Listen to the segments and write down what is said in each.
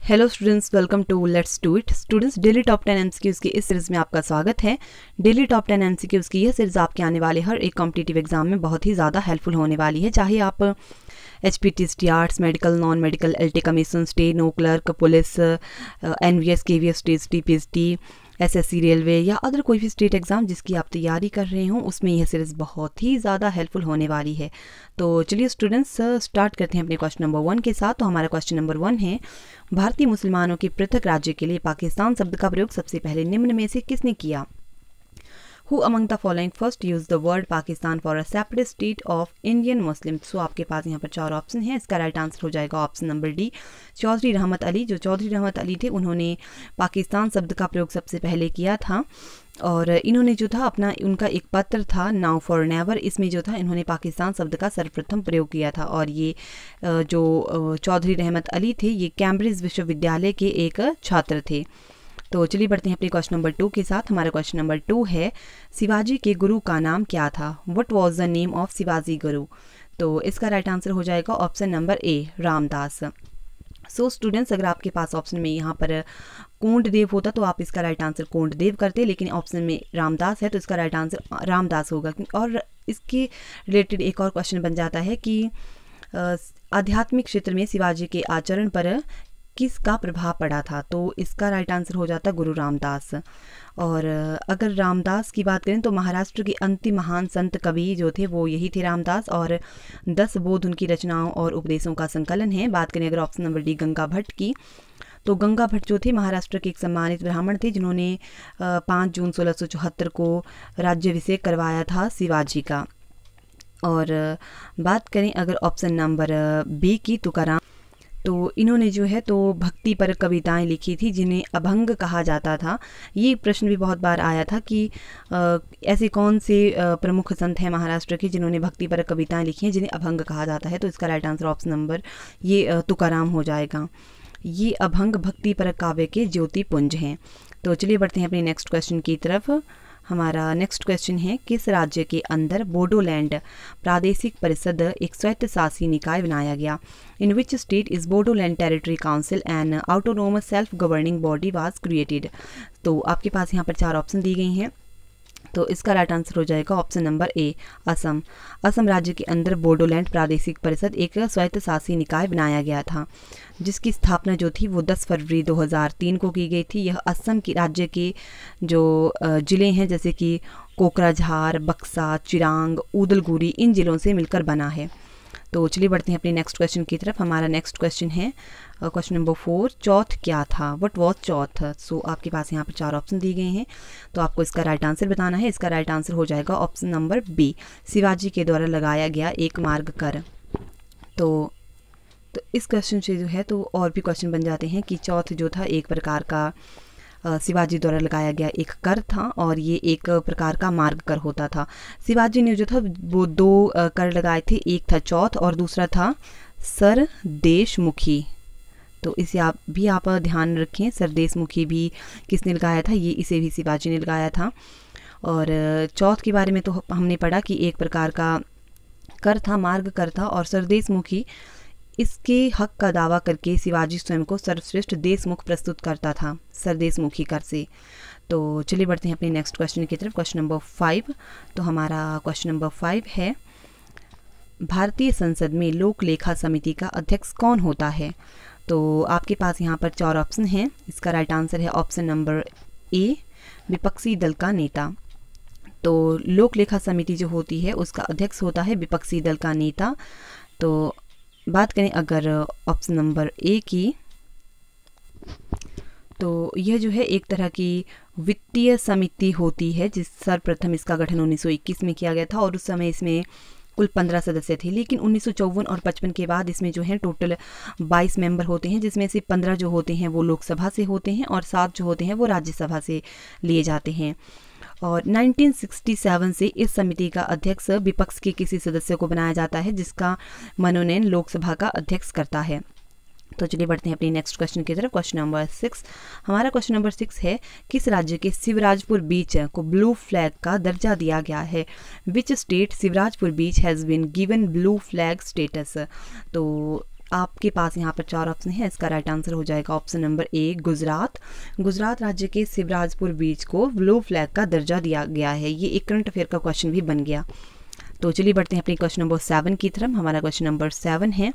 Hello students, welcome to let's do it. Students, daily top 10 MCQs की इस series में आपका स्वागत है। डेली टॉप 10 एमसीक्यूज़ की यह सीरीज़ आपके आने वाले हर एक कॉम्पिटिटिव एग्जाम में बहुत ही ज़्यादा हेल्पफुल होने वाली है। चाहे आप HPTST arts, medical, non medical, LT commission, steno, clerk, police, NVS, KVS, TPST, SSC, railway या अदर कोई भी स्टेट एग्ज़ाम जिसकी आप तैयारी कर रहे हो, उसमें यह सीरीज़ बहुत ही ज़्यादा हेल्पफुल होने वाली है। तो चलिए स्टूडेंट्स, स्टार्ट करते हैं अपने क्वेश्चन नंबर 1 के साथ। तो हमारा क्वेश्चन नंबर 1 है, भारतीय मुसलमानों के पृथक राज्य के लिए पाकिस्तान शब्द का प्रयोग सबसे पहले निम्न में से किसने किया? Who among the following first used the word Pakistan for a separate state of Indian Muslims? सो आपके पास यहाँ पर 4 ऑप्शन हैं। इसका राइट आंसर हो जाएगा ऑप्शन नंबर डी, चौधरी रहमत अली। जो चौधरी रहमत अली थे, उन्होंने पाकिस्तान शब्द का प्रयोग सबसे पहले किया था। और इन्होंने जो था अपना उनका एक पत्र था नाउ फॉर नेवर, इसमें जो था इन्होंने पाकिस्तान शब्द का सर्वप्रथम प्रयोग किया था। और ये जो चौधरी रहमत अली थे, ये कैम्ब्रिज विश्वविद्यालय के एक छात्र थे। तो चलिए बढ़ते हैं अपने क्वेश्चन नंबर 2 के साथ। हमारा क्वेश्चन नंबर 2 है, शिवाजी के गुरु का नाम क्या था? What was the name of Shivaji गुरु? तो इसका राइट आंसर हो जाएगा option number A, Ramdas. So students, अगर आपके पास ऑप्शन में यहाँ पर कोंडदेव होता तो आप इसका राइट आंसर कोंडदेव करते, लेकिन ऑप्शन में रामदास है तो इसका राइट आंसर रामदास होगा। और इसके रिलेटेड एक और क्वेश्चन बन जाता है कि आध्यात्मिक क्षेत्र में शिवाजी के आचरण पर किसका प्रभाव पड़ा था? तो इसका राइट आंसर हो जाता गुरु रामदास। और अगर रामदास की बात करें तो महाराष्ट्र के अंतिम महान संत कवि जो थे वो यही थे, रामदास। और 10 बोध उनकी रचनाओं और उपदेशों का संकलन है। बात करें अगर option number D Ganga Bhatt की, तो गंगा भट्ट जो थे महाराष्ट्र के एक सम्मानित ब्राह्मण थे, जिन्होंने 5 जून 1674 को राज्याभिषेक करवाया था शिवाजी का। और बात करें अगर ऑप्शन नंबर बी की, तुकाराम, तो इन्होंने जो है तो भक्ति पर कविताएं लिखी थी जिन्हें अभंग कहा जाता था। ये प्रश्न भी बहुत बार आया था कि ऐसे कौन से प्रमुख संत हैं महाराष्ट्र के जिन्होंने भक्ति पर कविताएं लिखी हैं जिन्हें अभंग कहा जाता है? तो इसका राइट आंसर ऑप्शन नंबर ये तुकाराम हो जाएगा। ये अभंग भक्ति पर काव्य के ज्योति पुंज हैं। तो चलिए बढ़ते हैं अपने नेक्स्ट क्वेश्चन की तरफ। हमारा नेक्स्ट क्वेश्चन है, किस राज्य के अंदर बोडोलैंड प्रादेशिक परिषद एक स्वायत्त शासी निकाय बनाया गया? In which state is Bodoland territory council and autonomous self governing body was created? तो आपके पास यहाँ पर 4 ऑप्शन दी गई हैं। तो इसका राइट आंसर हो जाएगा option number A, Assam. Assam राज्य के अंदर बोडोलैंड प्रादेशिक परिषद एक स्वायत्त शासी निकाय बनाया गया था, जिसकी स्थापना जो थी वो 10 फरवरी 2003 को की गई थी। यह असम के राज्य के जो ज़िले हैं जैसे कि कोकराझार, बक्सा, चिरांग, उदलगुरी, इन ज़िलों से मिलकर बना है। तो चलिए बढ़ते हैं अपने नेक्स्ट क्वेश्चन की तरफ। हमारा नेक्स्ट क्वेश्चन है क्वेश्चन नंबर 4, चौथ क्या था? व्हाट वाज चौथ? सो आपके पास यहाँ पर 4 ऑप्शन दिए गए हैं, तो आपको इसका राइट आंसर बताना है। इसका राइट आंसर हो जाएगा ऑप्शन नंबर बी, शिवाजी के द्वारा लगाया गया एक मार्ग कर। तो इस क्वेश्चन से जो है तो और भी क्वेश्चन बन जाते हैं कि चौथ जो था एक प्रकार का शिवाजी द्वारा लगाया गया एक कर था, और ये एक प्रकार का मार्ग कर होता था। शिवाजी ने जो था वो 2 कर लगाए थे, एक था चौथ और दूसरा था सरदेशमुखी। तो इसे आप ध्यान रखें, सरदेशमुखी भी किसने लगाया था? ये इसे भी शिवाजी ने लगाया था। और चौथ के बारे में तो हमने पढ़ा कि एक प्रकार का कर था, मार्ग कर था। और सरदेशमुखी, इसके हक का दावा करके शिवाजी स्वयं को सर्वश्रेष्ठ देशमुख प्रस्तुत करता था सरदेशमुखी कर से। तो चलिए बढ़ते हैं अपने नेक्स्ट क्वेश्चन की तरफ, क्वेश्चन नंबर 5। तो हमारा क्वेश्चन नंबर 5 है, भारतीय संसद में लोक लेखा समिति का अध्यक्ष कौन होता है? तो आपके पास यहाँ पर 4 ऑप्शन हैं। इसका राइट आंसर है ऑप्शन नंबर ए, विपक्षी दल का नेता। तो लोक लेखा समिति जो होती है उसका अध्यक्ष होता है विपक्षी दल का नेता। तो बात करें अगर ऑप्शन नंबर ए की, तो यह जो है एक तरह की वित्तीय समिति होती है जिस सर्वप्रथम इसका गठन 1921 में किया गया था। और उस समय इसमें कुल 15 सदस्य थे, लेकिन 1954 और 55 के बाद इसमें जो है टोटल 22 मेंबर होते हैं, जिसमें से 15 जो होते हैं वो लोकसभा से होते हैं और 7 जो होते हैं वो राज्यसभा से लिए जाते हैं। और 1967 से इस समिति का अध्यक्ष विपक्ष के किसी सदस्य को बनाया जाता है, जिसका मनोनयन लोकसभा का अध्यक्ष करता है। तो चलिए बढ़ते हैं अपनी नेक्स्ट क्वेश्चन की तरफ, क्वेश्चन नंबर 6। हमारा क्वेश्चन नंबर 6 है, किस राज्य के शिवराजपुर बीच को ब्लू फ्लैग का दर्जा दिया गया है? Which state Shivrajpur beach has been given blue flag status? तो आपके पास यहाँ पर 4 ऑप्शन है, इसका राइट आंसर हो जाएगा option number A Gujarat. Gujarat राज्य के शिवराजपुर बीच को ब्लू फ्लैग का दर्जा दिया गया है। ये एक करंट अफेयर का क्वेश्चन भी बन गया। तो चलिए बढ़ते हैं अपने क्वेश्चन नंबर 7 की तरफ। हमारा क्वेश्चन नंबर 7 है,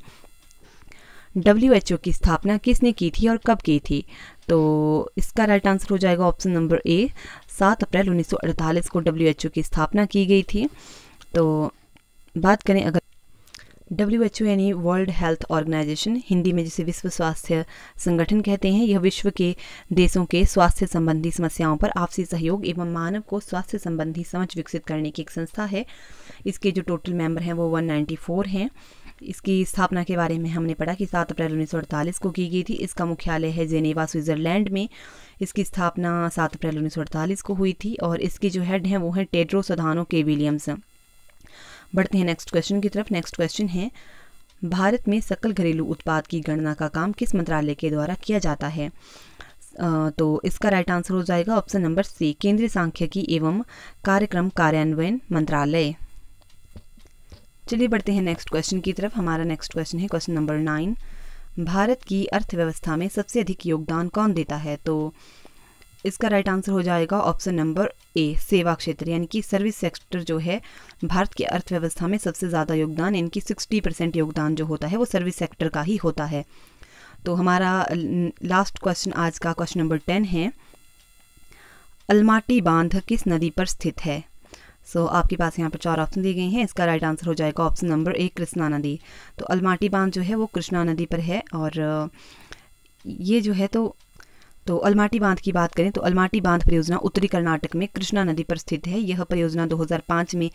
WHO की स्थापना किसने की थी और कब की थी? तो इसका राइट आंसर हो जाएगा ऑप्शन नंबर ए, 7 अप्रैल 1948 को WHO की स्थापना की गई थी। तो बात करें अगर WHO यानी वर्ल्ड हेल्थ ऑर्गेनाइजेशन, हिंदी में जिसे विश्व स्वास्थ्य संगठन कहते हैं, यह विश्व के देशों के स्वास्थ्य संबंधी समस्याओं पर आपसी सहयोग एवं मानव को स्वास्थ्य संबंधी समझ विकसित करने की एक संस्था है। इसके जो टोटल मेंबर हैं वो 194 हैं। इसकी स्थापना के बारे में हमने पढ़ा कि 7 अप्रैल 1948 को की गई थी। इसका मुख्यालय है जेनेवा, स्विट्जरलैंड में। इसकी स्थापना 7 अप्रैल 1948 को हुई थी और इसके जो हेड हैं वो हैं टेड्रोस अधानो केविलियम्स। बढ़ते हैं नेक्स्ट क्वेश्चन की तरफ। नेक्स्ट क्वेश्चन है, भारत में सकल घरेलू उत्पाद की गणना का काम किस मंत्रालय के द्वारा किया जाता है? तो इसका राइट आंसर हो जाएगा ऑप्शन नंबर सी, केंद्रीय सांख्यिकी एवं कार्यक्रम कार्यान्वयन मंत्रालय। चलिए बढ़ते हैं नेक्स्ट क्वेश्चन की तरफ। हमारा नेक्स्ट क्वेश्चन है क्वेश्चन नंबर 9, भारत की अर्थव्यवस्था में सबसे अधिक योगदान कौन देता है? तो इसका राइट आंसर हो जाएगा ऑप्शन नंबर ए, सेवा क्षेत्र, यानी कि सर्विस सेक्टर जो है भारत की अर्थव्यवस्था में सबसे ज़्यादा योगदान, इनकी 60% योगदान जो होता है वो सर्विस सेक्टर का ही होता है। तो हमारा लास्ट क्वेश्चन आज का क्वेश्चन नंबर 10 है, अलमाटी बांध किस नदी पर स्थित है? आपके पास यहाँ पर 4 ऑप्शन दिए गए हैं। इसका राइट आंसर हो जाएगा ऑप्शन नंबर ए, कृष्णा नदी। तो अलमाटी बांध जो है वो कृष्णा नदी पर है और ये जो है तो अलमाटी बांध की बात करें तो अलमाटी बांध परियोजना उत्तरी कर्नाटक में कृष्णा नदी पर स्थित है। यह परियोजना 2005 में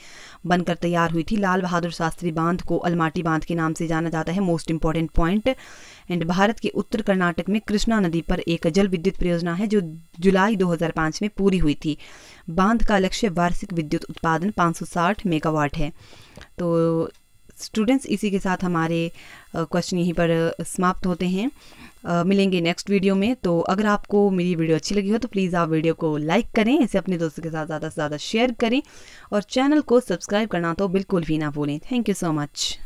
बनकर तैयार हुई थी। लाल बहादुर शास्त्री बांध को अलमाटी बांध के नाम से जाना जाता है, most important point. And Bharat के उत्तर कर्नाटक में कृष्णा नदी पर एक जल विद्युत परियोजना है जो जुलाई 2005 में पूरी हुई थी। बांध का लक्ष्य वार्षिक विद्युत उत्पादन 560 मेगावाट है। तो स्टूडेंट्स, इसी के साथ हमारे क्वेश्चन यहीं पर समाप्त होते हैं। मिलेंगे नेक्स्ट वीडियो में। तो अगर आपको मेरी वीडियो अच्छी लगी हो तो प्लीज़ आप वीडियो को लाइक करें, इसे अपने दोस्तों के साथ ज़्यादा से ज़्यादा शेयर करें और चैनल को सब्सक्राइब करना तो बिल्कुल भी ना भूलें। Thank you so much.